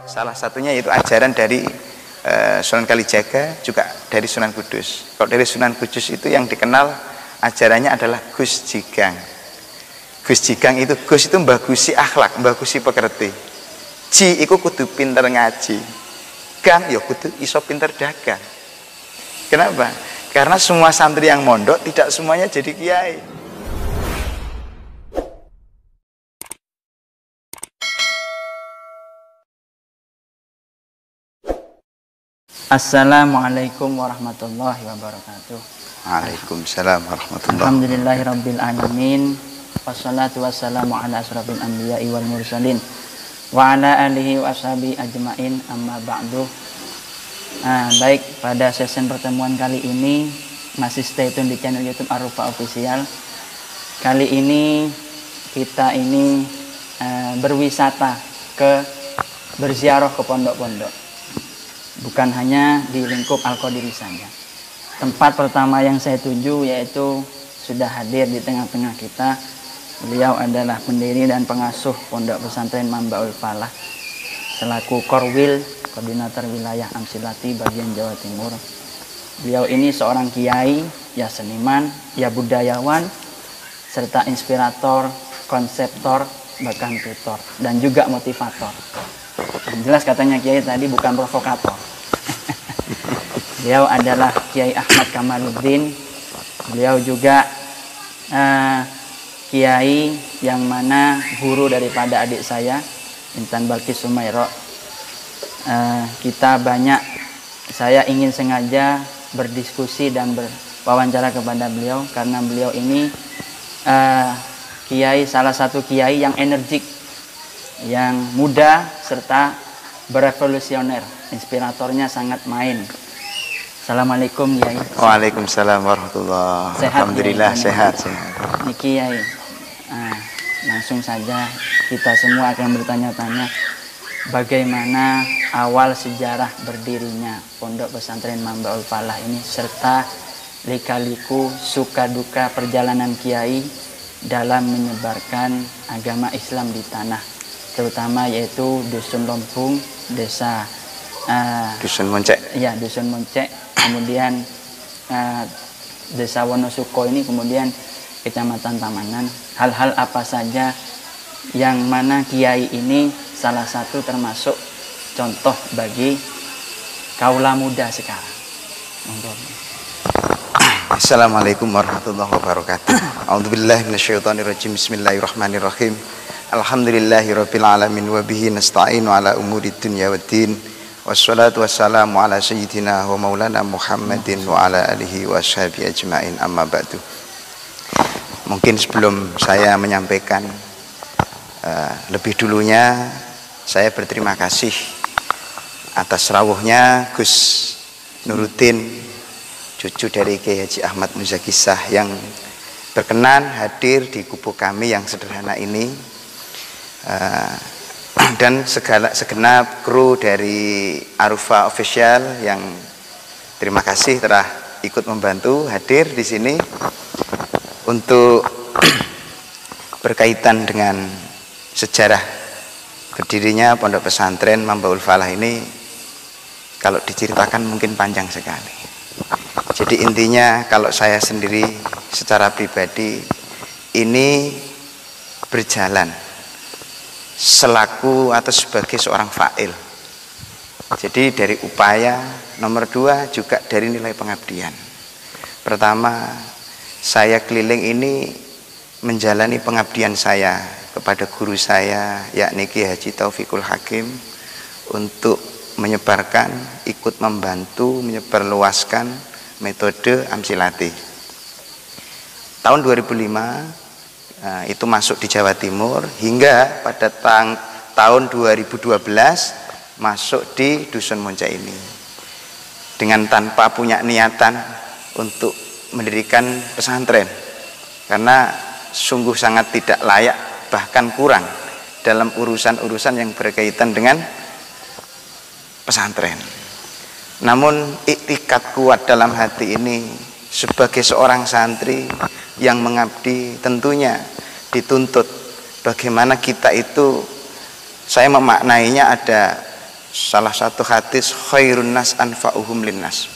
Salah satunya yaitu ajaran dari Sunan Kalijaga, juga dari Sunan Kudus. Kalau dari Sunan Kudus itu yang dikenal ajarannya adalah Gus Jigang. Gus Jigang itu, Gus itu mbagusi akhlak, mbagusi pekerti. Ji iku kudu pinter ngaji. Gang ya kudu iso pinter dagang. Kenapa? Karena semua santri yang mondok tidak semuanya jadi kiai. Assalamualaikum warahmatullahi wabarakatuh. Waalaikumsalam warahmatullahi wabarakatuh. Alhamdulillahirabbil alamin. Wassalatu wassalamu ala asrofil anbiya'i wal mursalin wa ala alihi wa ashabihi ajmain, amma ba'du. Baik, pada sesi pertemuan kali ini masih stay tune di channel YouTube Ar-Rufa Official. Kali ini kita berwisata berziarah ke pondok-pondok. Bukan hanya di lingkup Al-Qadiri saja. Tempat pertama yang saya tuju yaitu sudah hadir di tengah-tengah kita. Beliau adalah pendiri dan pengasuh Pondok Pesantren Mambaul Falah selaku Korwil, Koordinator Wilayah Amsilati bagian Jawa Timur. Beliau ini seorang kiai, ya seniman, ya budayawan, serta inspirator, konseptor, bahkan tutor, dan juga motivator. Yang jelas katanya kiai tadi bukan provokator. Beliau adalah Kiai Ahmad Kamaluddin. Beliau juga kiai yang mana guru daripada adik saya, Intan Balkis Sumairo. Saya ingin sengaja berdiskusi dan berwawancara kepada beliau karena beliau ini salah satu kiai yang energik, yang muda serta berevolusioner. Inspiratornya sangat main. Assalamualaikum Kiai. Waalaikumsalam warahmatullahi wabarakatuh. Alhamdulillah sehat. Ini Kiai. Langsung saja kita semua akan bertanya-tanya bagaimana awal sejarah berdirinya Pondok Pesantren Mambaul Falah ini, serta lika-liku suka duka perjalanan Kiai dalam menyebarkan agama Islam di tanah, terutama yaitu Dusun Lompung, desa Dusun Moncek. Ya, Dusun Moncek, kemudian desa Wonosuko ini, kemudian Kecamatan Tamanan. Hal-hal apa saja yang mana Kiai ini salah satu termasuk contoh bagi kaula muda sekarang. Assalamualaikum warahmatullahi wabarakatuh. A'udzubillahi minasyaitonirrajim. Bismillahirrahmanirrahim. Alhamdulillahirabbil alamin wa bihi nasta'inu ala umuri dunya waddin. Wassalatu wassalamu ala sayyidina wa maulana Muhammadin wa ala alihi wa ashabihi ajmain, amma ba'du. Mungkin sebelum saya menyampaikan lebih dulunya, saya berterima kasih atas rawuhnya Gus Nuruddin, cucu dari Kiai Haji Ahmad Muzakisah, yang berkenan hadir di gubuk kami yang sederhana ini, dan segenap kru dari Ar-Rufa Official yang terima kasih telah ikut membantu hadir di sini untuk berkaitan dengan sejarah berdirinya Pondok Pesantren Mambaul Falah ini. Kalau diceritakan mungkin panjang sekali. Jadi intinya kalau saya sendiri secara pribadi ini berjalan selaku atau sebagai seorang fa'il. Jadi dari upaya, nomor dua juga dari nilai pengabdian. Pertama, saya keliling ini menjalani pengabdian saya kepada guru saya, yakni Kiai Haji Taufikul Hakim, untuk menyebarkan, ikut membantu menyebarluaskan metode Amsilati. Tahun 2005 itu masuk di Jawa Timur, hingga pada tahun 2012 masuk di Dusun Moncek ini, dengan tanpa punya niatan untuk mendirikan pesantren, karena sungguh sangat tidak layak, bahkan kurang dalam urusan-urusan yang berkaitan dengan pesantren. Namun iktikad kuat dalam hati ini sebagai seorang santri yang mengabdi tentunya dituntut bagaimana kita itu, saya memaknainya ada salah satu hadis, khairun nas anfa'uhum linnas.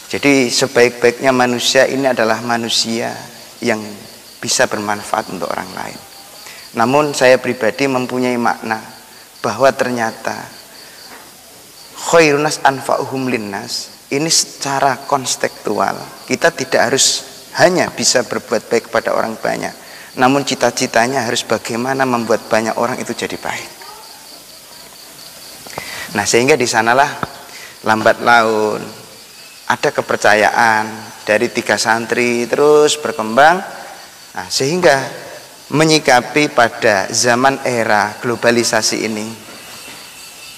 Jadi sebaik-baiknya manusia ini adalah manusia yang bisa bermanfaat untuk orang lain. Namun saya pribadi mempunyai makna bahwa ternyata khairun nas anfa'uhum linnas ini secara konstekstual kita tidak harus hanya bisa berbuat baik kepada orang banyak, namun cita-citanya harus bagaimana membuat banyak orang itu jadi baik. Nah, sehingga di sanalah lambat laun ada kepercayaan dari 3 santri terus berkembang. Nah, sehingga menyikapi pada zaman era globalisasi ini,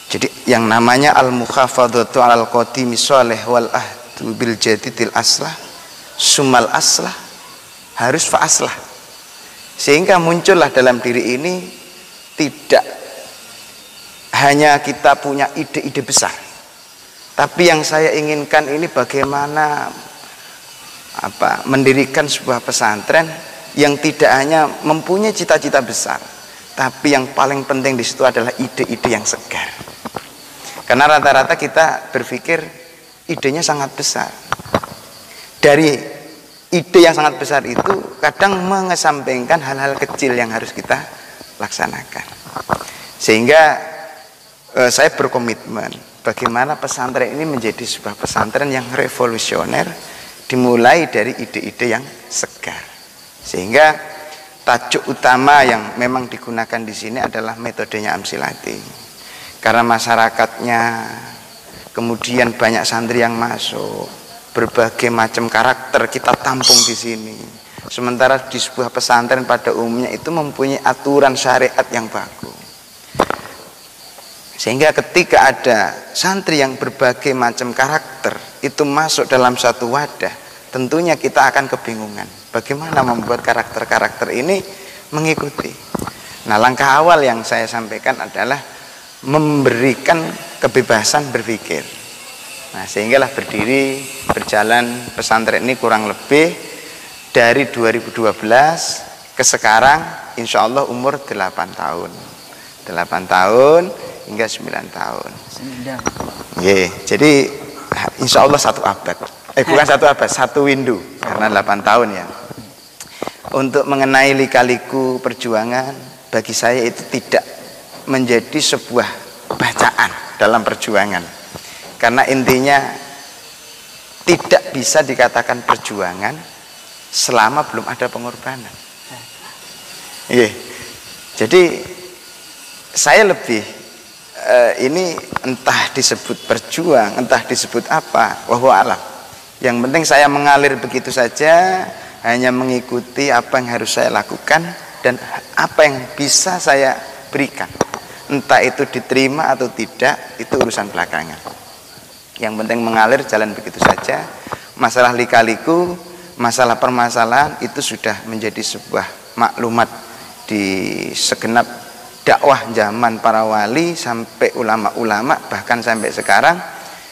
jadi yang namanya al-mukhafadhatu 'alal qadimi shalih wal ahdu bil jadidil aslah sumal aslah harus fa aslah. Sehingga muncullah dalam diri ini tidak hanya kita punya ide-ide besar, tapi yang saya inginkan ini bagaimana mendirikan sebuah pesantren yang tidak hanya mempunyai cita-cita besar, tapi yang paling penting di situ adalah ide-ide yang segar. Karena rata-rata kita berpikir idenya sangat besar. Dari ide yang sangat besar itu kadang mengesampingkan hal-hal kecil yang harus kita laksanakan. Sehingga saya berkomitmen bagaimana pesantren ini menjadi sebuah pesantren yang revolusioner, dimulai dari ide-ide yang segar. Sehingga tajuk utama yang memang digunakan di sini adalah metodenya Amsilati. Karena masyarakatnya, kemudian banyak santri yang masuk, berbagai macam karakter kita tampung di sini. Sementara di sebuah pesantren pada umumnya itu mempunyai aturan syariat yang bagus. Sehingga ketika ada santri yang berbagai macam karakter itu masuk dalam satu wadah, tentunya kita akan kebingungan bagaimana membuat karakter-karakter ini mengikuti. Nah, langkah awal yang saya sampaikan adalah memberikan kebebasan berpikir. Nah, sehinggalah berjalan pesantren ini kurang lebih dari 2012 ke sekarang, insya Allah umur 8 tahun 8 tahun hingga 9 tahun. Jadi insya Allah 1 abad. Bukan 1 abad, 1 windu, karena 8 tahun ya. Untuk mengenai lika-liku perjuangan, bagi saya itu tidak menjadi sebuah bacaan dalam perjuangan. Karena intinya tidak bisa dikatakan perjuangan selama belum ada pengorbanan. Jadi saya lebih ini entah disebut berjuang, entah disebut apa, wallahu a'lam. Yang penting saya mengalir begitu saja, hanya mengikuti apa yang harus saya lakukan dan apa yang bisa saya berikan. Entah itu diterima atau tidak, itu urusan belakangan. Yang penting mengalir jalan begitu saja. Masalah lika-liku, masalah permasalahan itu sudah menjadi sebuah maklumat di segenap dakwah zaman para wali sampai ulama-ulama, bahkan sampai sekarang.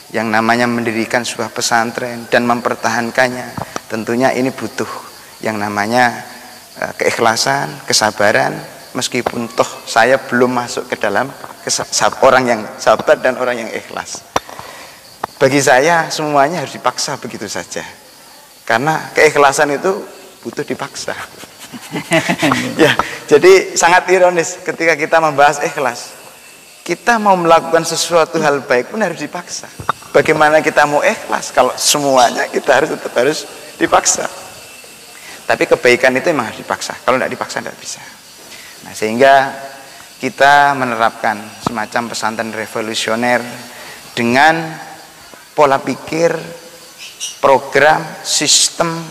Yang namanya mendirikan sebuah pesantren dan mempertahankannya, tentunya ini butuh yang namanya keikhlasan, kesabaran. Meskipun toh saya belum masuk ke dalam orang yang sabar dan orang yang ikhlas. Bagi saya semuanya harus dipaksa begitu saja. Karena keikhlasan itu butuh dipaksa. Ya, jadi sangat ironis ketika kita membahas ikhlas. Kita mau melakukan sesuatu hal baik pun harus dipaksa. Bagaimana kita mau ikhlas kalau semuanya kita tetap harus dipaksa. Tapi kebaikan itu memang harus dipaksa. Kalau tidak dipaksa tidak bisa. Nah, sehingga kita menerapkan semacam pesantren revolusioner dengan pola pikir, program, sistem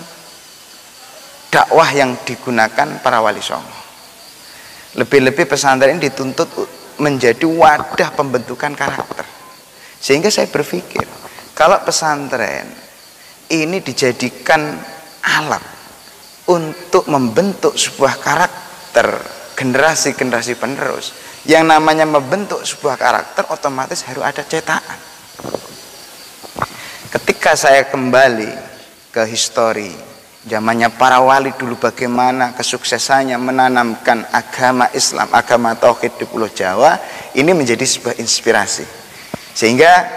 dakwah yang digunakan para wali songo. Lebih-lebih pesantren ini dituntut menjadi wadah pembentukan karakter. Sehingga saya berpikir, kalau pesantren ini dijadikan alat untuk membentuk sebuah karakter generasi-generasi penerus, yang namanya membentuk sebuah karakter otomatis harus ada cetakan. Ketika saya kembali ke histori zamannya para wali dulu, bagaimana kesuksesannya menanamkan agama Islam, agama tauhid di Pulau Jawa, ini menjadi sebuah inspirasi. Sehingga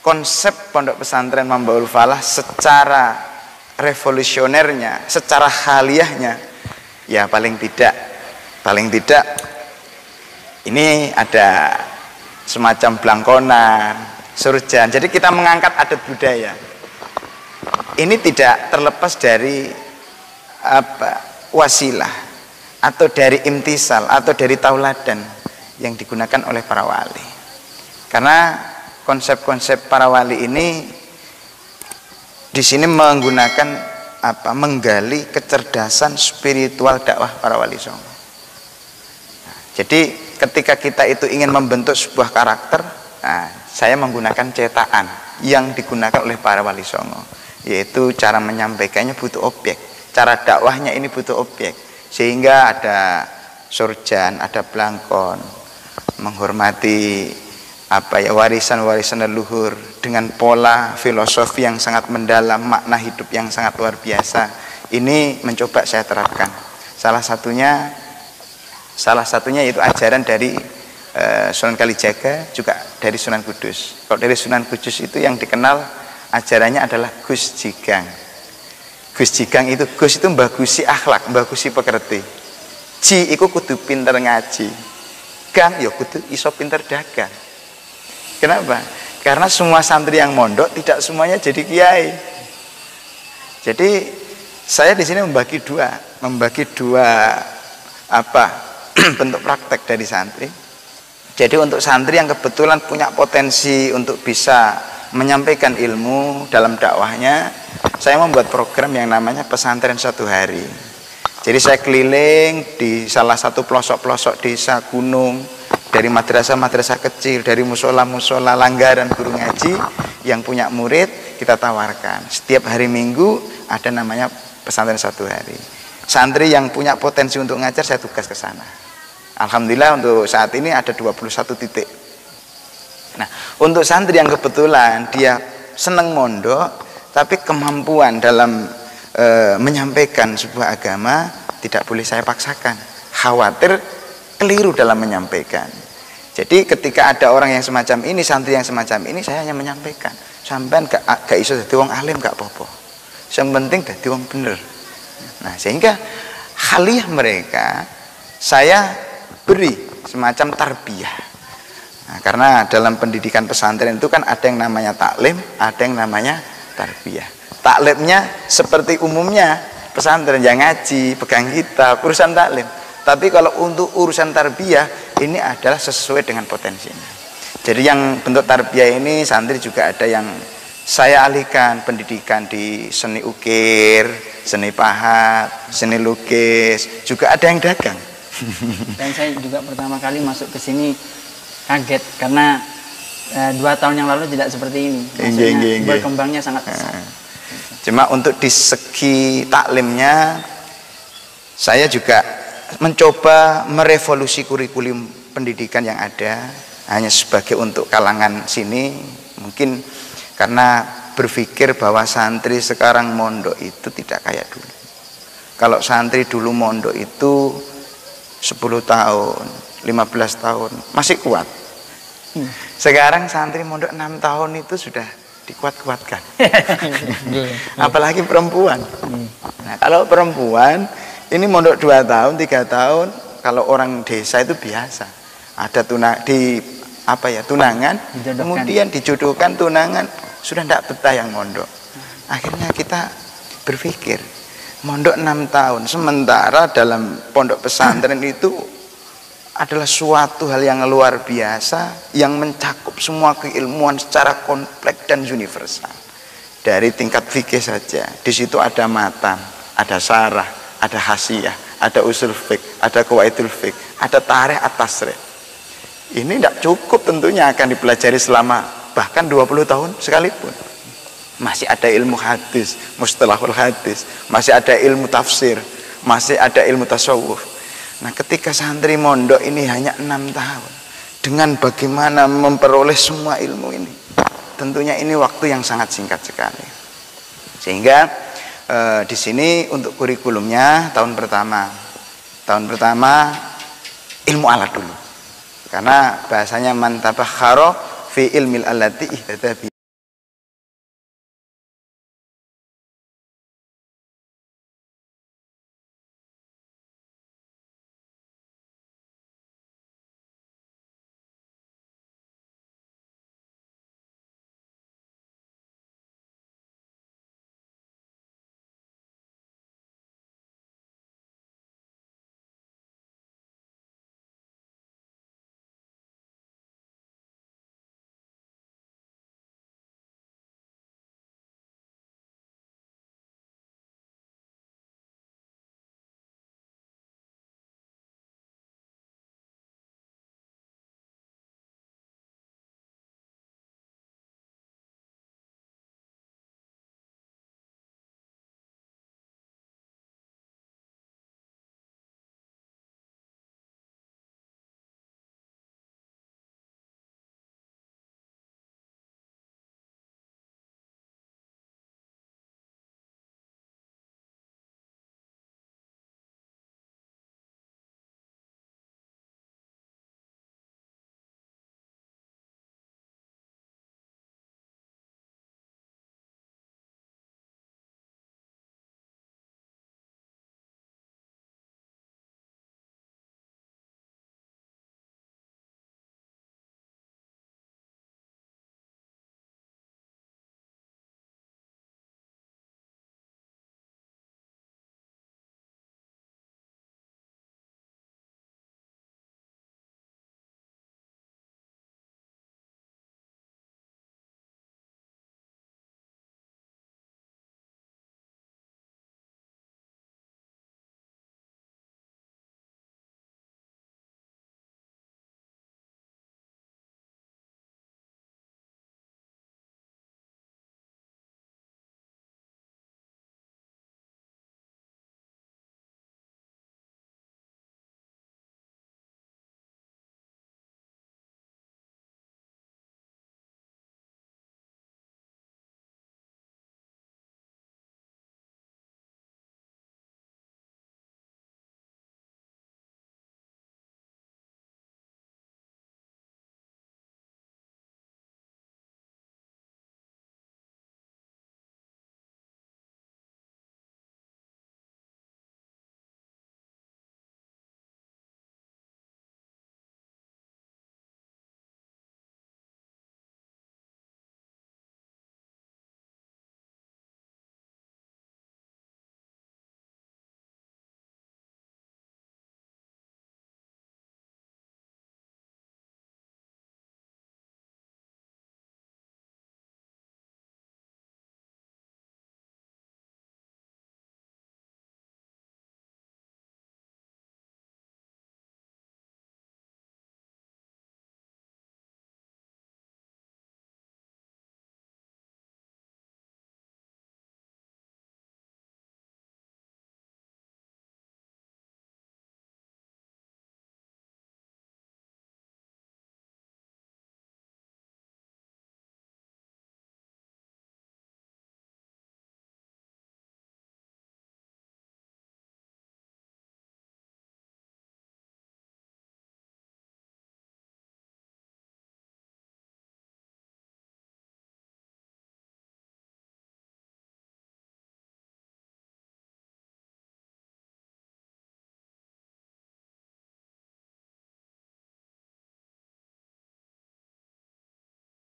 konsep pondok pesantren Mambaul Falah secara revolusionernya, secara haliyahnya, ya paling tidak ini ada semacam belangkonan, surjan. Jadi kita mengangkat adat budaya. Ini tidak terlepas dari wasilah atau dari imtisal atau dari tauladan yang digunakan oleh para wali. Karena konsep-konsep para wali ini di sini menggunakan menggali kecerdasan spiritual dakwah para wali songo. Jadi ketika kita itu ingin membentuk sebuah karakter, saya menggunakan cetakan yang digunakan oleh para wali songo, yaitu cara menyampaikannya butuh objek, cara dakwahnya ini butuh objek, sehingga ada surjan, ada belangkon, menghormati warisan-warisan leluhur dengan pola filosofi yang sangat mendalam, makna hidup yang sangat luar biasa. Ini mencoba saya terapkan. Salah satunya yaitu ajaran dari Sunan Kalijaga, juga dari Sunan Kudus. Kalau dari Sunan Kudus itu yang dikenal ajarannya adalah Gus Jigang. Gus Jigang itu, Gus itu mbagusi akhlak, mbagusi pekerti. Ji iku kudu pinter ngaji, Gang ya kudu iso pinter dagang. Kenapa? Karena semua santri yang mondok tidak semuanya jadi kiai. Jadi saya di sini membagi dua bentuk praktek dari santri. Jadi untuk santri yang kebetulan punya potensi untuk bisa menyampaikan ilmu dalam dakwahnya, saya membuat program yang namanya pesantren 1 hari. Jadi saya keliling di salah satu pelosok-pelosok desa gunung, dari madrasah-madrasah kecil, dari musola-musola, langgaran guru ngaji yang punya murid, kita tawarkan. Setiap hari Minggu ada namanya pesantren 1 hari. Santri yang punya potensi untuk ngajar, saya tugas ke sana. Alhamdulillah untuk saat ini ada 21 titik. Nah, untuk santri yang kebetulan dia senang mondok, tapi kemampuan dalam menyampaikan sebuah agama tidak boleh saya paksakan. Khawatir keliru dalam menyampaikan. Jadi ketika ada orang yang semacam ini, santri yang semacam ini, saya hanya menyampaikan. Sampean gak iso dadi wong alim gak apa-apa. Yang penting dadi wong bener. Nah, sehingga haliyah mereka saya beri semacam tarbiyah. Nah, karena dalam pendidikan pesantren itu kan ada yang namanya taklim, ada yang namanya tarbiyah. Taklimnya seperti umumnya pesantren yang ngaji, pegang kitab, urusan taklim. Tapi kalau untuk urusan tarbiyah ini adalah sesuai dengan potensinya. Jadi yang bentuk tarbiyah ini santri juga ada yang saya alihkan pendidikan di seni ukir, seni pahat, seni lukis, juga ada yang dagang. Dan saya juga pertama kali masuk ke sini kaget karena 2 tahun yang lalu tidak seperti ini. Maksudnya berkembangnya sangat pesat. Cuma untuk di segi taklimnya saya juga mencoba merevolusi kurikulum pendidikan yang ada, hanya sebagai untuk kalangan sini, mungkin karena berpikir bahwa santri sekarang mondok itu tidak kayak dulu. Kalau santri dulu mondok itu 10 tahun, 15 tahun masih kuat. Sekarang santri mondok 6 tahun itu sudah dikuat-kuatkan. Apalagi perempuan. Nah, kalau perempuan ini mondok 2 tahun, 3 tahun, kalau orang desa itu biasa. Ada tunangan, kemudian dijodohkan tunangan, sudah tidak betah yang mondok. Akhirnya kita berpikir, mondok 6 tahun, sementara dalam pondok pesantren itu adalah suatu hal yang luar biasa, yang mencakup semua keilmuan secara kompleks dan universal. Dari tingkat fikih saja, di situ ada matan, ada sarah, ada hasiyah, ada usul fiqh, ada qawaidul fiqh, ada tarikh atas tasrih. Ini tidak cukup tentunya akan dipelajari selama bahkan 20 tahun sekalipun. Masih ada ilmu hadis, mustalahul hadis, masih ada ilmu tafsir, masih ada ilmu tasawuf. Nah, ketika santri mondok ini hanya 6 tahun, dengan bagaimana memperoleh semua ilmu ini, tentunya ini waktu yang sangat singkat sekali. Sehingga di sini untuk kurikulumnya tahun pertama ilmu alat dulu, karena bahasanya man tabakharo fi ilmil allati ihtada.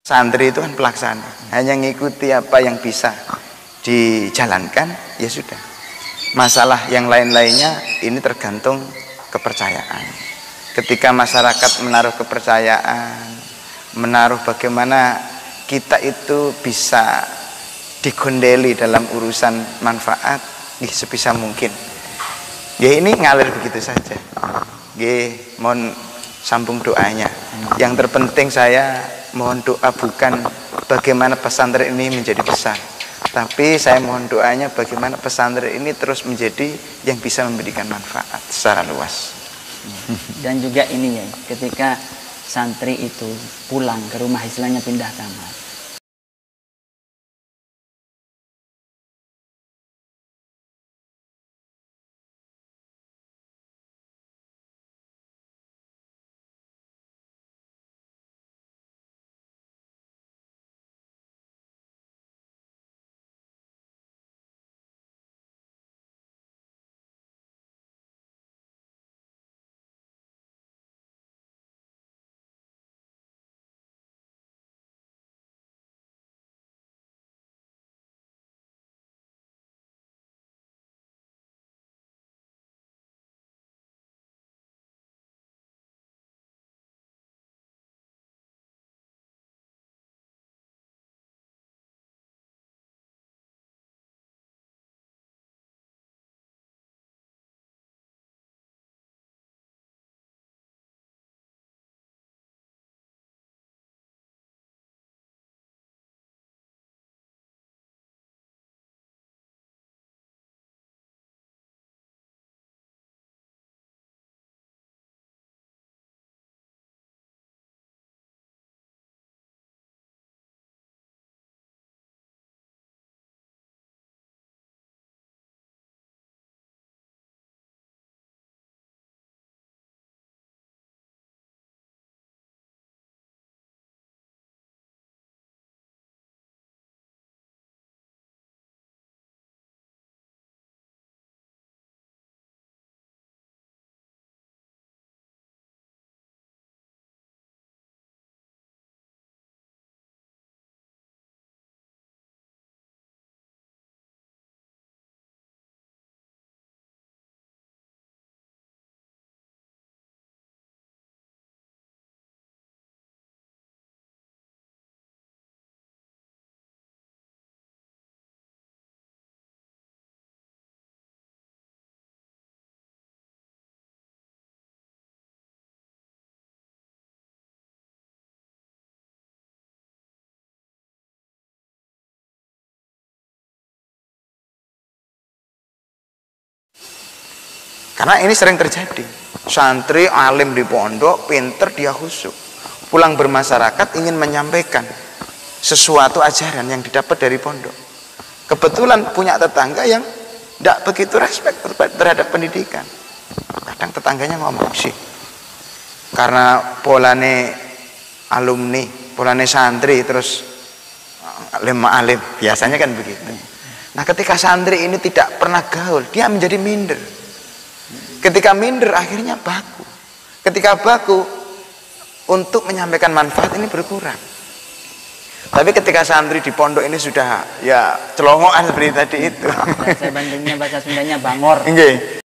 Santri itu kan pelaksana, hanya ngikuti apa yang bisa dijalankan, ya sudah. Masalah yang lain-lainnya ini tergantung kepercayaan. Ketika masyarakat menaruh kepercayaan, menaruh bagaimana kita itu bisa digondeli dalam urusan manfaat, sebisa mungkin. Ya ini ngalir begitu saja. Mohon sambung doanya. Yang terpenting saya mohon doa bukan bagaimana pesantren ini menjadi besar, tapi saya mohon doanya bagaimana pesantren ini terus menjadi yang bisa memberikan manfaat secara luas. Dan juga ini ya, ketika santri itu pulang ke rumah, istilahnya pindah kamar, Karena ini sering terjadi. Santri alim di pondok, pinter, dia khusyuk. Pulang bermasyarakat ingin menyampaikan sesuatu ajaran yang didapat dari pondok. Kebetulan punya tetangga yang tidak begitu respect terhadap pendidikan. Kadang tetangganya ngomong sih, karena polane alumni, polane santri, terus alim, biasanya kan begitu. Nah, ketika santri ini tidak pernah gaul, dia menjadi minder. Ketika minder, akhirnya baku. Ketika baku, untuk menyampaikan manfaat ini berkurang. Tapi ketika santri di pondok ini sudah ya celongokan seperti tadi itu. Bahasa Bandungnya, bahasa Sundanya bangor. Nggih.